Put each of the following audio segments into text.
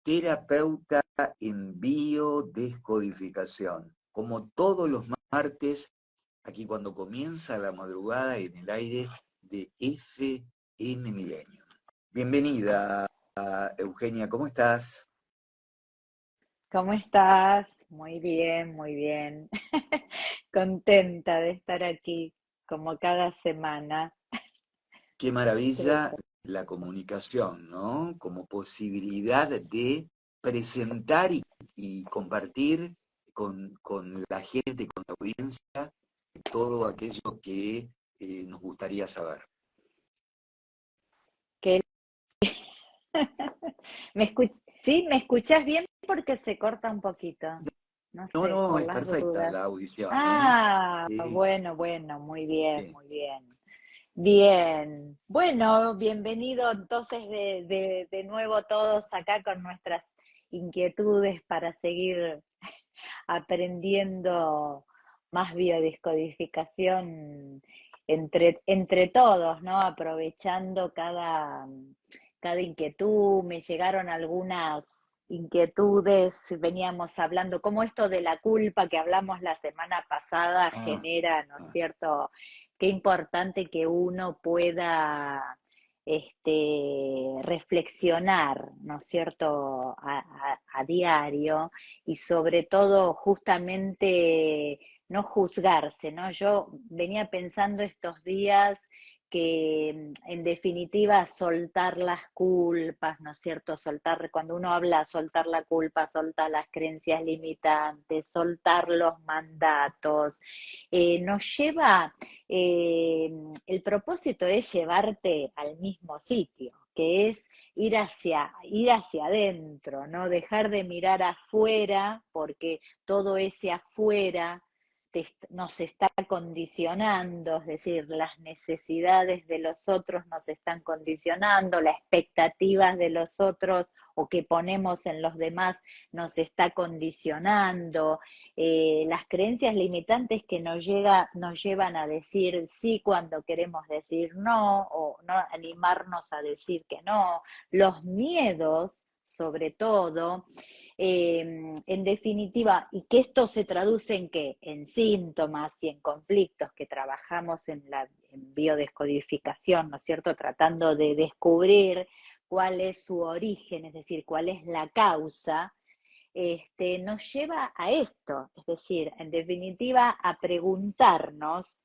terapeuta en biodescodificación. Como todos los martes, aquí cuando comienza la madrugada en el aire de FM Milenio. Bienvenida, Eugenia, ¿cómo estás? ¿Cómo estás? Muy bien, muy bien. Contenta de estar aquí, como cada semana. Qué Creo maravilla que la comunicación, ¿no? Como posibilidad de presentar y compartir con la gente, con la audiencia, todo aquello que nos gustaría saber. que ¿Sí? ¿Me escuchás bien? Porque se corta un poquito. No No, sé, no, por es las perfecta dudas. la audición, ¿eh? Ah, Sí, bueno, muy bien, sí. muy bien. Bien. Bueno, bienvenido entonces de nuevo todos acá con nuestras inquietudes para seguir aprendiendo más biodescodificación entre todos, ¿no? Aprovechando cada inquietud. Me llegaron algunas inquietudes, veníamos hablando, como esto de la culpa que hablamos la semana pasada Ah, genera, ¿no es ah, cierto? Qué importante que uno pueda reflexionar, ¿no es cierto?, a diario y sobre todo justamente no juzgarse, ¿no? Yo venía pensando estos días que en definitiva soltar las culpas, ¿no es cierto? Soltar, cuando uno habla, soltar la culpa, soltar las creencias limitantes, soltar los mandatos, nos lleva, eh, el propósito es llevarte al mismo sitio, que es ir hacia adentro, ¿no? Dejar de mirar afuera, porque todo ese afuera nos está condicionando, es decir, las necesidades de los otros nos están condicionando, las expectativas de los otros o que ponemos en los demás nos está condicionando, las creencias limitantes que nos llevan a decir sí cuando queremos decir no, o no animarnos a decir que no, los miedos, sobre todo, en definitiva, y que esto se traduce en qué, en síntomas y en conflictos que trabajamos en biodescodificación, ¿no es cierto? Tratando de descubrir cuál es su origen, es decir, cuál es la causa, nos lleva a esto, es decir, en definitiva, a preguntarnos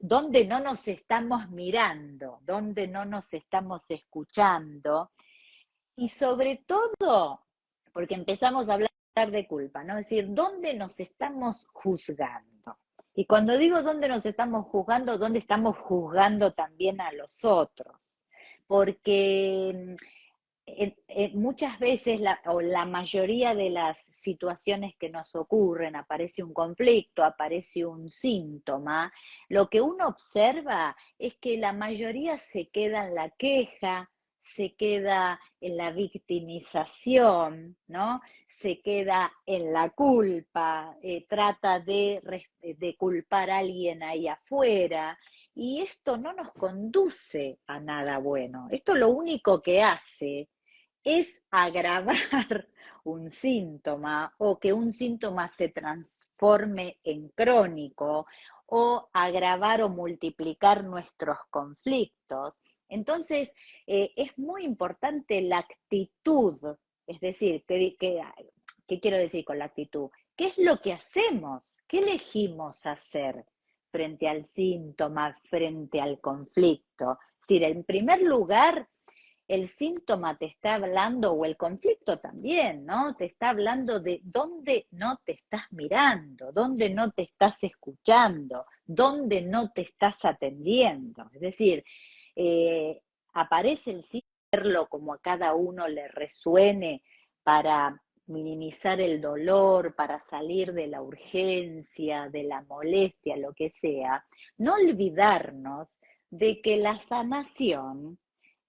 dónde no nos estamos mirando, dónde no nos estamos escuchando, y sobre todo, porque empezamos a hablar de culpa, ¿no? Es decir, ¿dónde nos estamos juzgando? Y cuando digo dónde nos estamos juzgando, ¿dónde estamos juzgando también a los otros? Porque muchas veces, o la mayoría de las situaciones que nos ocurren, aparece un conflicto, aparece un síntoma, lo que uno observa es que la mayoría se queda en la queja, se queda en la victimización, ¿no? Se queda en la culpa, trata de culpar a alguien ahí afuera, y esto no nos conduce a nada bueno. Esto lo único que hace es agravar un síntoma o que un síntoma se transforme en crónico o agravar o multiplicar nuestros conflictos. Entonces, es muy importante la actitud, es decir, ¿qué quiero decir con la actitud? ¿Qué es lo que hacemos? ¿Qué elegimos hacer frente al síntoma, frente al conflicto? Es decir, en primer lugar, el síntoma te está hablando, o el conflicto también, ¿no? Te está hablando de dónde no te estás mirando, dónde no te estás escuchando, dónde no te estás atendiendo. Es decir, eh, aparece el sí, verlo como a cada uno le resuene para minimizar el dolor, para salir de la urgencia, de la molestia, lo que sea. No olvidarnos de que la sanación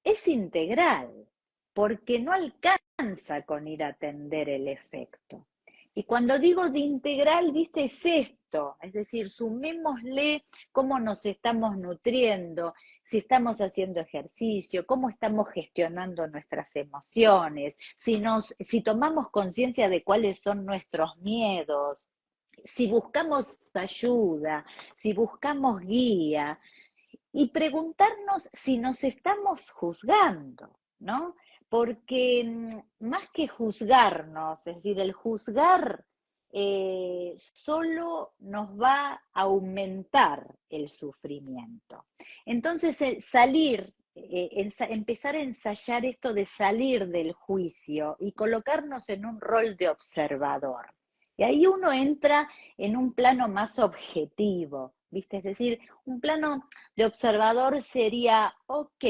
es integral, porque no alcanza con ir a atender el efecto. Y cuando digo de integral, viste, es esto, es decir, sumémosle cómo nos estamos nutriendo. si estamos haciendo ejercicio, cómo estamos gestionando nuestras emociones, si tomamos conciencia de cuáles son nuestros miedos, si buscamos ayuda, si buscamos guía, y preguntarnos si nos estamos juzgando, ¿no? Porque más que juzgarnos, es decir, el juzgar solo nos va a aumentar el sufrimiento. Entonces, empezar a ensayar esto de salir del juicio y colocarnos en un rol de observador. Y ahí uno entra en un plano más objetivo, ¿viste? Es decir, un plano de observador sería, ok,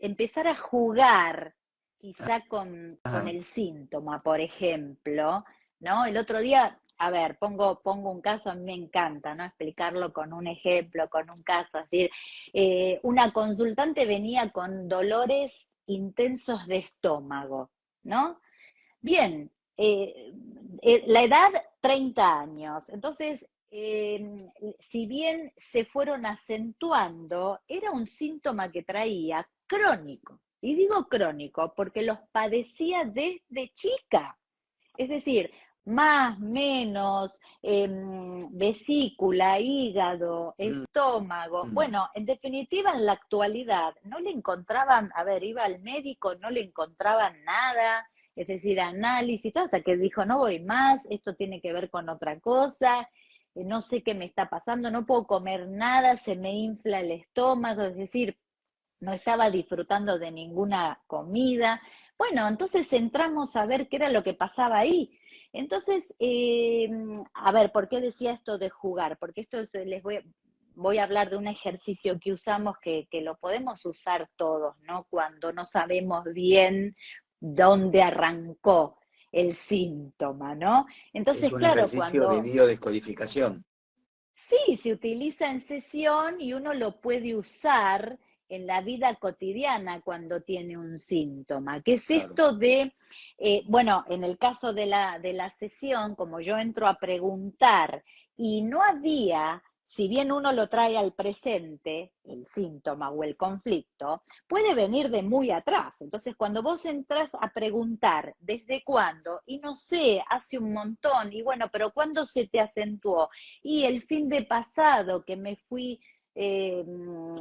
empezar a jugar quizá con Ajá. el síntoma, por ejemplo, ¿no? El otro día, a ver, pongo un caso, a mí me encanta, ¿no? Explicarlo con un ejemplo, con un caso, así. Una consultante venía con dolores intensos de estómago, ¿no? Bien, la edad 30 años, entonces, si bien se fueron acentuando, era un síntoma que traía crónico. Y digo crónico porque los padecía desde chica. Es decir, más, menos, vesícula, hígado, Mm, estómago. mm. Bueno, en definitiva, en la actualidad no le encontraban, a ver, iba al médico, no le encontraban nada, es decir, análisis, todo, hasta que dijo, no voy más, esto tiene que ver con otra cosa, no sé qué me está pasando, no puedo comer nada, se me infla el estómago, es decir, no estaba disfrutando de ninguna comida. Bueno, entonces entramos a ver qué era lo que pasaba ahí. Entonces, a ver, ¿por qué decía esto de jugar? Porque esto voy a hablar de un ejercicio que usamos que lo podemos usar todos, ¿no? Cuando no sabemos bien dónde arrancó el síntoma, ¿no? Es Entonces, un claro, ejercicio de cuando biodescodificación. sí, se utiliza en sesión y uno lo puede usar en la vida cotidiana cuando tiene un síntoma. ¿Qué es Claro. esto de, bueno, en el caso de la sesión, como yo entro a preguntar y no había, si bien uno lo trae al presente, el síntoma o el conflicto, puede venir de muy atrás. Entonces, cuando vos entras a preguntar desde cuándo, y no sé, hace un montón, y bueno, pero ¿cuándo se te acentuó? Y el fin de pasado que me fui,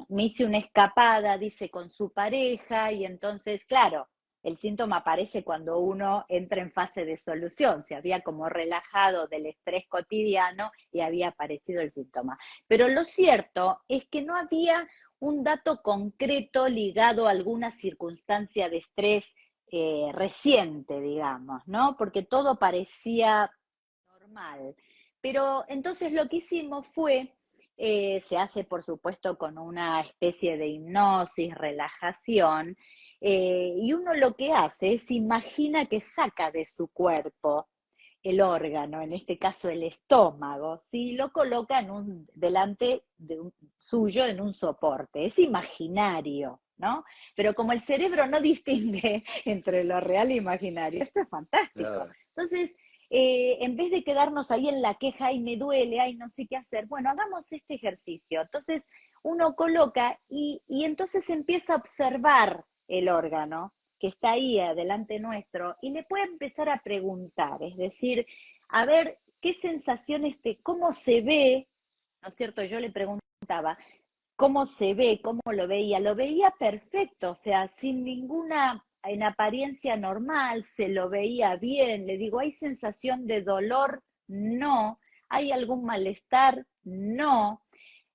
me hice una escapada, dice, con su pareja, y entonces, claro, el síntoma aparece cuando uno entra en fase de solución, se había como relajado del estrés cotidiano y había aparecido el síntoma. Pero lo cierto es que no había un dato concreto ligado a alguna circunstancia de estrés reciente, digamos, ¿no? Porque todo parecía normal. Pero entonces lo que hicimos fue, se hace por supuesto con una especie de hipnosis, relajación, y uno lo que hace es imagina que saca de su cuerpo el órgano, en este caso el estómago, ¿sí? Lo coloca delante de suyo en un soporte, es imaginario, ¿no? Pero como el cerebro no distingue entre lo real e imaginario, esto es fantástico. Claro. Entonces, en vez de quedarnos ahí en la queja, ay, me duele, ay, no sé qué hacer, bueno, hagamos este ejercicio. Entonces, uno coloca y entonces empieza a observar el órgano que está ahí adelante nuestro y le puede empezar a preguntar, es decir, a ver qué sensaciones cómo se ve, ¿no es cierto? Yo le preguntaba, ¿cómo se ve? ¿Cómo lo veía perfecto, o sea, sin ninguna, en apariencia normal, se lo veía bien, le digo, ¿hay sensación de dolor? No. ¿Hay algún malestar? No.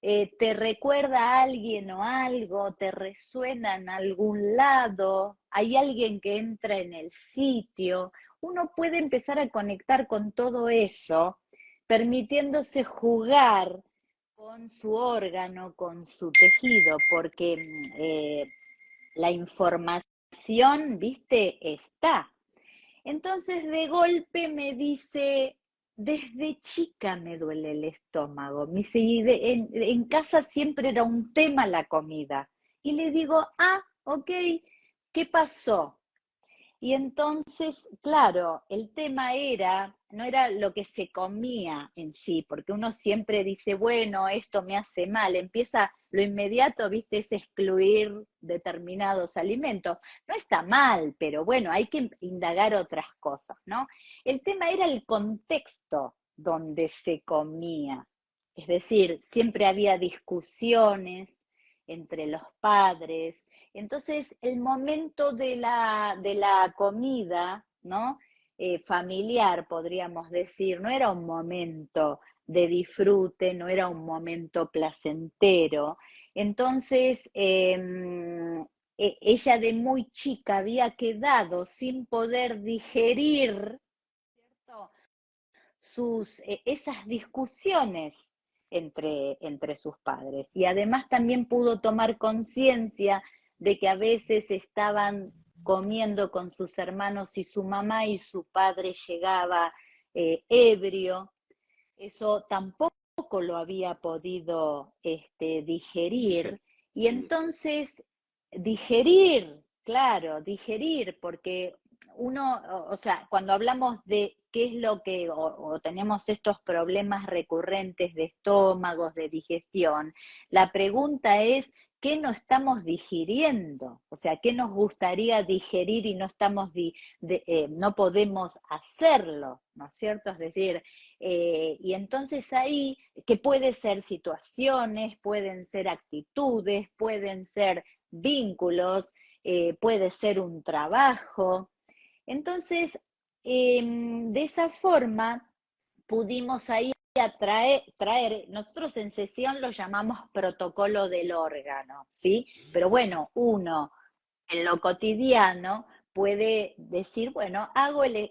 ¿Te recuerda a alguien o algo? ¿Te resuena en algún lado? ¿Hay alguien que entra en el sitio? Uno puede empezar a conectar con todo eso, permitiéndose jugar con su órgano, con su tejido, porque la información, viste, está. Entonces de golpe me dice, desde chica me duele el estómago. Me dice, en casa siempre era un tema la comida. Y le digo, ah, ok, ¿qué pasó? Y entonces, claro, el tema no era lo que se comía en sí, porque uno siempre dice, bueno, esto me hace mal, empieza lo inmediato, viste, es excluir determinados alimentos. No está mal, pero bueno, hay que indagar otras cosas, ¿no? El tema era el contexto donde se comía. Es decir, siempre había discusiones entre los padres. Entonces, el momento de la comida, ¿no? Familiar, podríamos decir, no era un momento de disfrute, no era un momento placentero. Entonces, ella de muy chica había quedado sin poder digerir, ¿cierto? Esas discusiones entre sus padres. Y además también pudo tomar conciencia de que a veces estaban comiendo con sus hermanos y su mamá y su padre llegaba ebrio. Eso tampoco lo había podido digerir. Y entonces, digerir, porque uno, o sea, cuando hablamos de qué es lo que, o tenemos estos problemas recurrentes de estómagos, de digestión, la pregunta es, ¿qué no estamos digiriendo? O sea, ¿qué nos gustaría digerir y no estamos, no podemos hacerlo? ¿No es cierto? Es decir, y entonces ahí, que puede ser situaciones, pueden ser actitudes, pueden ser vínculos, puede ser un trabajo. Entonces, de esa forma pudimos ahí traer, nosotros en sesión lo llamamos protocolo del órgano, ¿sí? Pero bueno, uno en lo cotidiano puede decir, bueno,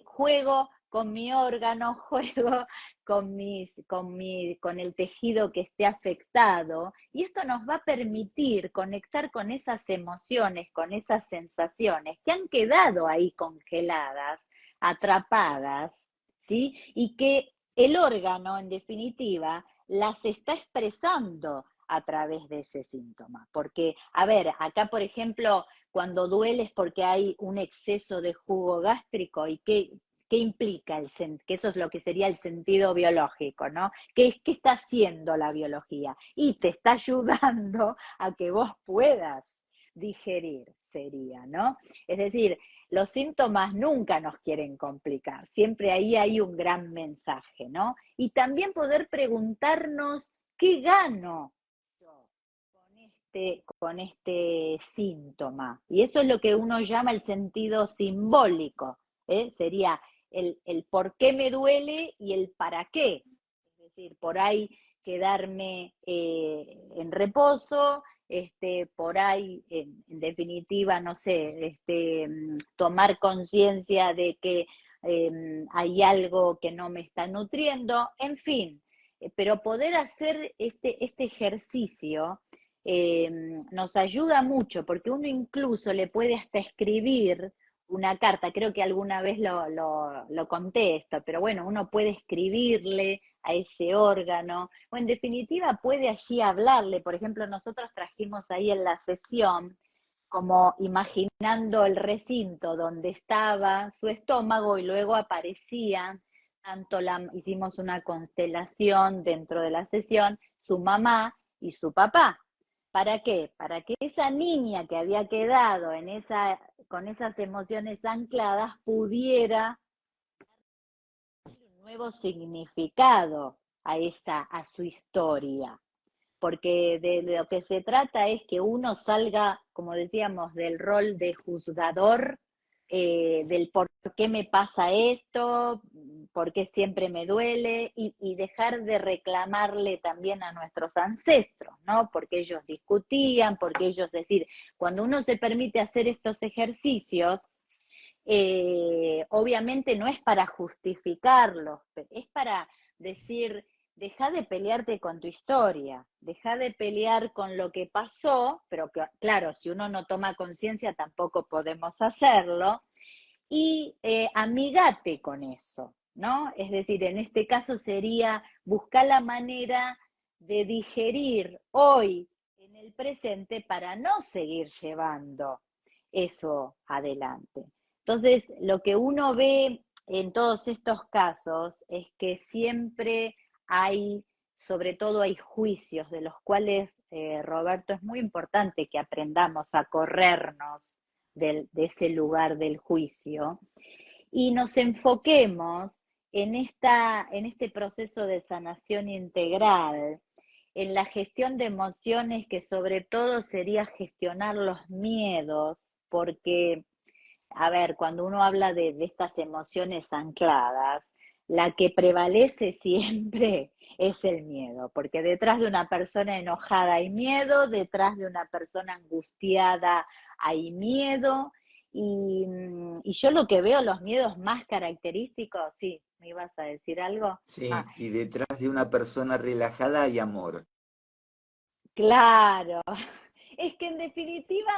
juego con mi órgano, juego con el tejido que esté afectado, y esto nos va a permitir conectar con esas emociones, con esas sensaciones que han quedado ahí congeladas, atrapadas, ¿sí? Y que el órgano, en definitiva, las está expresando a través de ese síntoma. Porque, a ver, acá, por ejemplo, cuando duele es porque hay un exceso de jugo gástrico. ¿Y qué implica que eso es lo que sería el sentido biológico, ¿no? ¿Qué está haciendo la biología? Y te está ayudando a que vos puedas digerir, sería, ¿no? Es decir, los síntomas nunca nos quieren complicar, siempre ahí hay un gran mensaje, ¿no? Y también poder preguntarnos, ¿qué gano yo con este síntoma? Y eso es lo que uno llama el sentido simbólico, ¿eh? Sería el por qué me duele y el para qué. Es decir, por ahí quedarme en reposo, por ahí, en definitiva, no sé, tomar conciencia de que hay algo que no me está nutriendo, en fin, pero poder hacer este ejercicio nos ayuda mucho, porque uno incluso le puede hasta escribir una carta, creo que alguna vez lo conté esto, pero bueno, uno puede escribirle a ese órgano, o en definitiva puede allí hablarle. Por ejemplo, nosotros trajimos ahí en la sesión como imaginando el recinto donde estaba su estómago y luego aparecían, hicimos una constelación dentro de la sesión, su mamá y su papá. ¿Para qué? Para que esa niña que había quedado con esas emociones ancladas pudiera dar un nuevo significado a su historia. Porque de lo que se trata es que uno salga, como decíamos, del rol de juzgador, del por qué me pasa esto, por qué siempre me duele, y dejar de reclamarle también a nuestros ancestros, ¿no? Porque ellos discutían, porque ellos decir, cuando uno se permite hacer estos ejercicios, obviamente no es para justificarlos, es para decir, deja de pelearte con tu historia, deja de pelear con lo que pasó, pero que, claro, si uno no toma conciencia tampoco podemos hacerlo, y amigate con eso, ¿no? Es decir, en este caso sería buscar la manera de digerir hoy en el presente para no seguir llevando eso adelante. Entonces, lo que uno ve en todos estos casos es que siempre hay, sobre todo hay juicios de los cuales, Roberto, es muy importante que aprendamos a corrernos de ese lugar del juicio y nos enfoquemos en este proceso de sanación integral, en la gestión de emociones, que sobre todo sería gestionar los miedos, porque a ver, cuando uno habla de estas emociones ancladas, la que prevalece siempre es el miedo, porque detrás de una persona enojada hay miedo, detrás de una persona angustiada hay miedo, y yo lo que veo, los miedos más característicos, sí, ¿me ibas a decir algo? Ah, Sí, y detrás de una persona relajada hay amor. claro, es que en definitiva,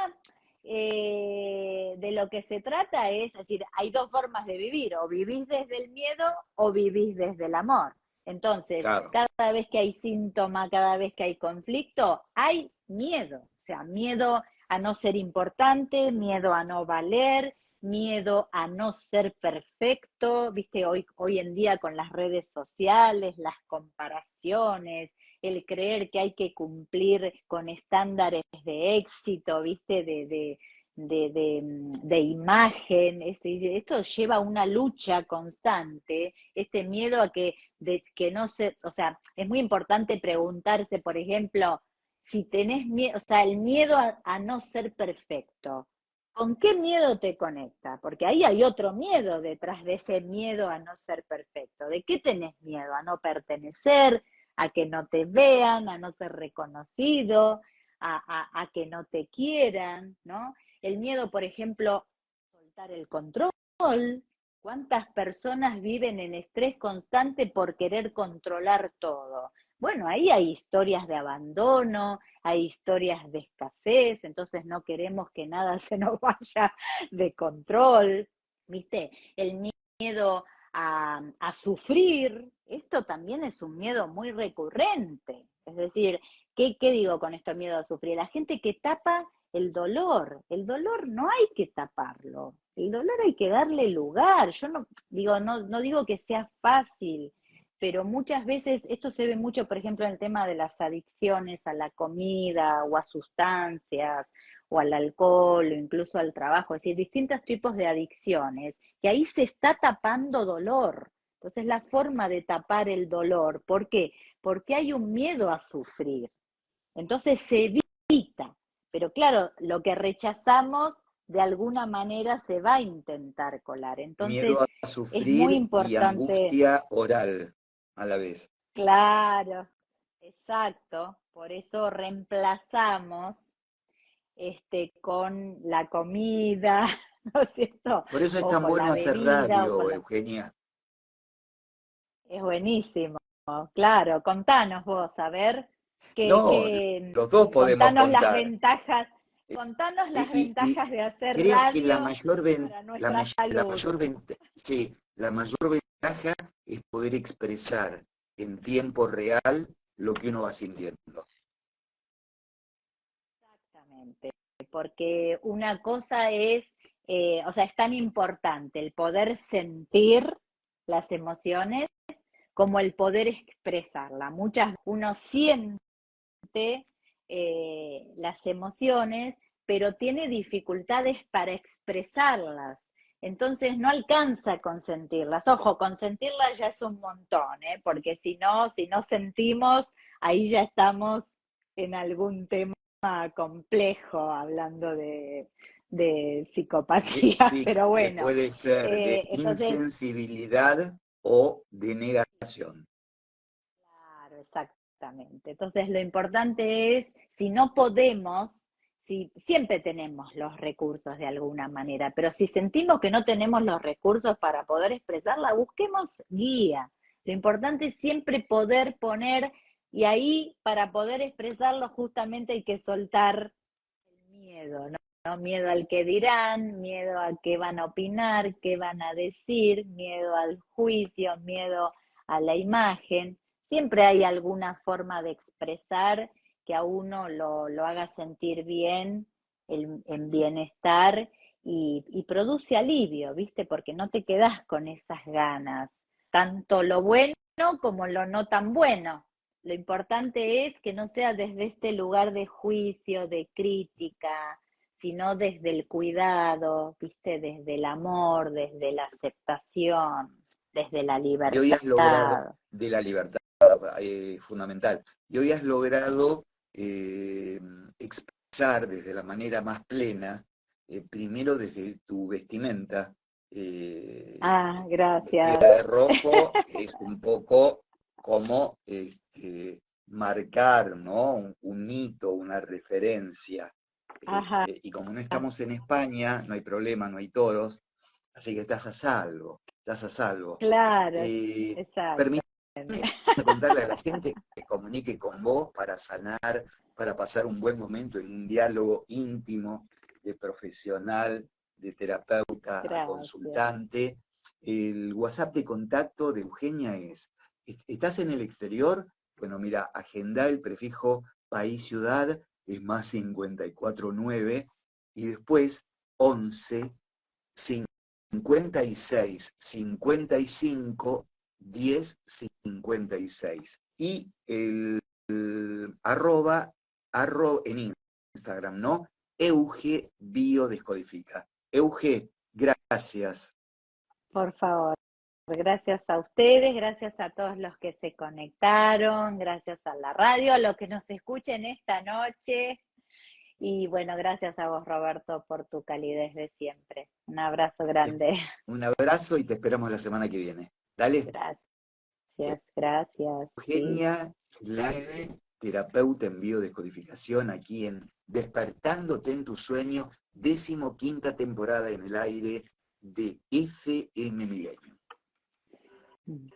de lo que se trata es decir, hay dos formas de vivir, o vivís desde el miedo o vivís desde el amor. Entonces, Claro. cada vez que hay síntoma, cada vez que hay conflicto, hay miedo. O sea, miedo a no ser importante, miedo a no valer, miedo a no ser perfecto. Viste, hoy en día con las redes sociales, las comparaciones, el creer que hay que cumplir con estándares de éxito, ¿viste? De imagen. Esto lleva a una lucha constante, este miedo a que no se, o sea, es muy importante preguntarse, por ejemplo, si tenés miedo, o sea, el miedo a no ser perfecto. ¿Con qué miedo te conecta? Porque ahí hay otro miedo detrás de ese miedo a no ser perfecto. ¿De qué tenés miedo? ¿A no pertenecer? ¿A que no te vean? ¿A no ser reconocido? ¿A que no te quieran? ¿No? El miedo, por ejemplo, a soltar el control. ¿Cuántas personas viven en estrés constante por querer controlar todo? Bueno, ahí hay historias de abandono, hay historias de escasez, entonces no queremos que nada se nos vaya de control, ¿viste? El miedo a sufrir, esto también es un miedo muy recurrente. Es decir, ¿qué digo con esto miedo a sufrir? La gente que tapa el dolor no hay que taparlo, el dolor hay que darle lugar. Yo no digo que sea fácil, pero muchas veces esto se ve mucho, por ejemplo, en el tema de las adicciones a la comida o a sustancias o al alcohol o incluso al trabajo, es decir, distintos tipos de adicciones, que ahí se está tapando dolor. Entonces, la forma de tapar el dolor, ¿por qué? Porque hay un miedo a sufrir. Entonces se evita, pero claro, lo que rechazamos de alguna manera se va a intentar colar. Miedo Entonces a es muy sufrir y importante, angustia oral a la vez. claro, exacto, por eso reemplazamos con la comida, ¿no es cierto? Por eso es O tan con bueno la hacer bebida, o con radio, la... Eugenia. Es buenísimo, claro, contanos vos, a ver, No, los dos podemos contanos contar. contanos las Y ventajas de hacer creo que la radio mayor, para nuestra la salud. mayor sí, la mayor ventaja es poder expresar en tiempo real lo que uno va sintiendo. Exactamente, porque una cosa es, o sea, es tan importante el poder sentir las emociones como el poder expresarla. Muchas uno siente las emociones, pero tiene dificultades para expresarlas. Entonces no alcanza a consentirlas. Ojo, consentirlas ya es un montón, ¿eh? Porque si no sentimos, ahí ya estamos en algún tema complejo, hablando de psicopatía, Sí, pero que bueno, puede ser de entonces, insensibilidad o de negación. claro, exactamente. Entonces, lo importante es, si no podemos, si siempre tenemos los recursos de alguna manera, pero si sentimos que no tenemos los recursos para poder expresarla, busquemos guía. Lo importante es siempre poder poner, y ahí para poder expresarlo justamente hay que soltar el miedo, ¿no? ¿No? Miedo al que dirán, miedo a qué van a opinar, qué van a decir, miedo al juicio, miedo a la imagen. Siempre hay alguna forma de expresar que a uno lo haga sentir bien, en bienestar, y produce alivio, ¿viste? Porque no te quedás con esas ganas, tanto lo bueno como lo no tan bueno. Lo importante es que no sea desde este lugar de juicio, de crítica, sino desde el cuidado, ¿viste? Desde el amor, desde la aceptación, desde la Y hoy has logrado, libertad. de la libertad fundamental, y hoy has logrado eh, expresar desde la manera más plena, primero desde tu vestimenta, Ah, vestida gracias. de rojo, es un poco como marcar, ¿no? Un hito, una referencia. Ajá, Y como no estamos en España, no hay problema, no hay toros, así que estás a salvo, estás a salvo. claro, Eh, exacto. Permíteme contarle a la gente que se comunique con vos para sanar, para pasar un buen momento en un diálogo íntimo de profesional, de terapeuta a Gracias. consultante. El WhatsApp de contacto de Eugenia es, ¿estás en el exterior? Bueno, mira, agenda el prefijo país, ciudad, es más 549, y después 11 56 55 10 56. Y el en Instagram, ¿no? Euge Biodescodifica. Euge, gracias. Por favor. Gracias a ustedes, gracias a todos los que se conectaron, gracias a la radio, a los que nos escuchen esta noche. Y bueno, gracias a vos, Roberto, por tu calidez de siempre. Un abrazo grande. Un abrazo y te esperamos la semana que viene. Dale. Gracias, gracias. Sí. Eugenia Slave, terapeuta en biodescodificación, aquí en Despertándote en tu sueño, 15ª temporada en el aire de FM Milenio. Mm.